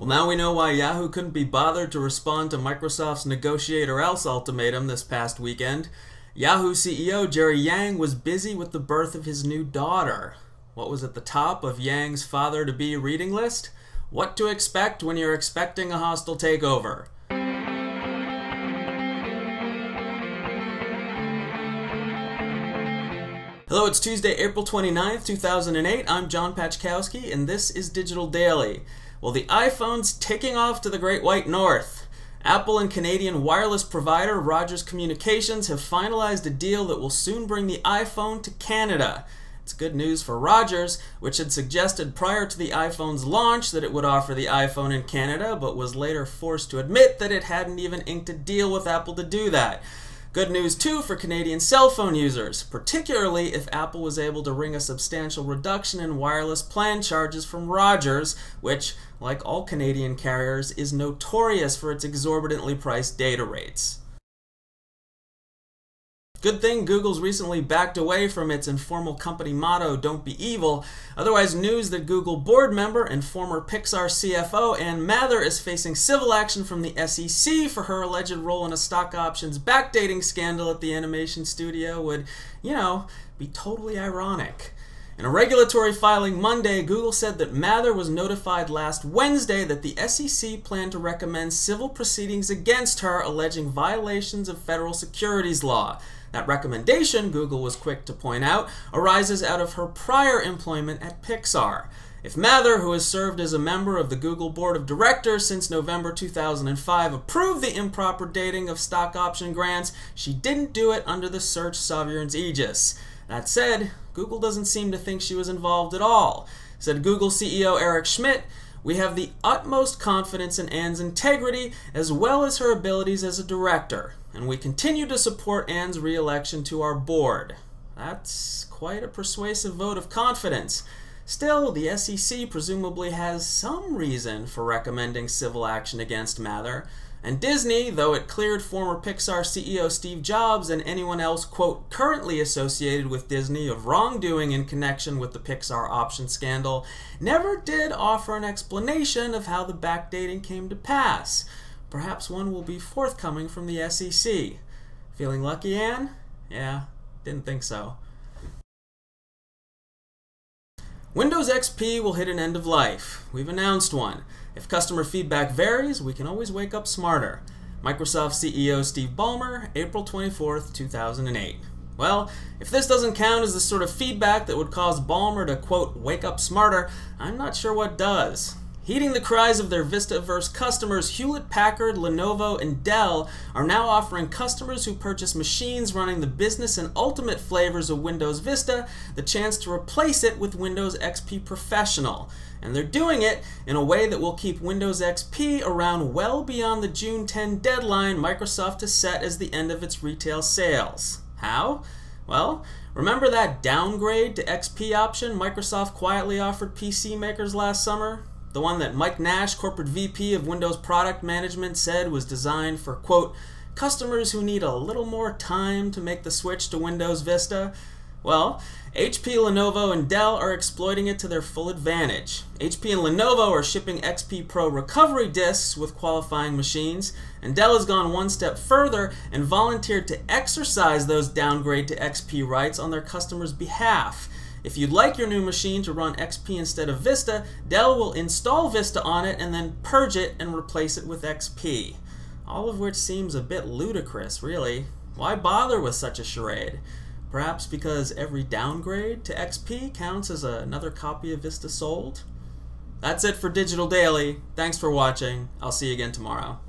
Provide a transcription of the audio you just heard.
now we know why Yahoo couldn't be bothered to respond to Microsoft's negotiate or else ultimatum this past weekend. Yahoo CEO Jerry Yang was busy with the birth of his new daughter. What was at the top of Yang's father-to-be reading list? What to expect when you're expecting a hostile takeover. Hello, it's Tuesday, April 29th, 2008. I'm John Pachkowski, and this is Digital Daily. Well, the iPhone's taking off to the Great White North. Apple and Canadian wireless provider Rogers Communications have finalized a deal that will soon bring the iPhone to Canada. It's good news for Rogers, which had suggested prior to the iPhone's launch that it would offer the iPhone in Canada, but was later forced to admit that it hadn't even inked a deal with Apple to do that. Good news, too, for Canadian cell phone users, particularly if Apple was able to wring a substantial reduction in wireless plan charges from Rogers, which, like all Canadian carriers, is notorious for its exorbitantly priced data rates. Good thing Google's recently backed away from its informal company motto, "Don't be evil." Otherwise, news that Google board member and former Pixar CFO Ann Mather is facing civil action from the SEC for her alleged role in a stock options backdating scandal at the animation studio would, be totally ironic. In a regulatory filing Monday, Google said that Mather was notified last Wednesday that the SEC planned to recommend civil proceedings against her alleging violations of federal securities law. That recommendation, Google was quick to point out, arises out of her prior employment at Pixar. If Mather, who has served as a member of the Google Board of Directors since November 2005, approved the improper dating of stock option grants, she didn't do it under the search sovereign's aegis. That said, Google doesn't seem to think she was involved at all. Said Google CEO Eric Schmidt, "We have the utmost confidence in Ann's integrity as well as her abilities as a director, and we continue to support Ann's re-election to our board." That's quite a persuasive vote of confidence. Still, the SEC presumably has some reason for recommending civil action against Mather. And Disney, though it cleared former Pixar CEO Steve Jobs and anyone else, quote, currently associated with Disney of wrongdoing in connection with the Pixar option scandal, never did offer an explanation of how the backdating came to pass. Perhaps one will be forthcoming from the SEC. Feeling lucky, Ann? Yeah, didn't think so. Windows XP will hit an end of life. We've announced one. If customer feedback varies, we can always wake up smarter. Microsoft CEO Steve Ballmer, April 24th, 2008. Well, if this doesn't count as the sort of feedback that would cause Ballmer to, quote, wake up smarter, I'm not sure what does. Heeding the cries of their Vista-averse customers, Hewlett-Packard, Lenovo, and Dell are now offering customers who purchase machines running the business and ultimate flavors of Windows Vista the chance to replace it with Windows XP Professional. And they're doing it in a way that will keep Windows XP around well beyond the June 10 deadline Microsoft has set as the end of its retail sales. How? Well, remember that downgrade to XP option Microsoft quietly offered PC makers last summer? The one that Mike Nash, corporate VP of Windows Product Management, said was designed for, quote, customers who need a little more time to make the switch to Windows Vista? Well, HP, Lenovo, and Dell are exploiting it to their full advantage. HP and Lenovo are shipping XP Pro recovery disks with qualifying machines, and Dell has gone one step further and volunteered to exercise those downgrade to XP rights on their customers' behalf. If you'd like your new machine to run XP instead of Vista, Dell will install Vista on it and then purge it and replace it with XP. All of which seems a bit ludicrous, really. Why bother with such a charade? Perhaps because every downgrade to XP counts as another copy of Vista sold? That's it for Digital Daily. Thanks for watching. I'll see you again tomorrow.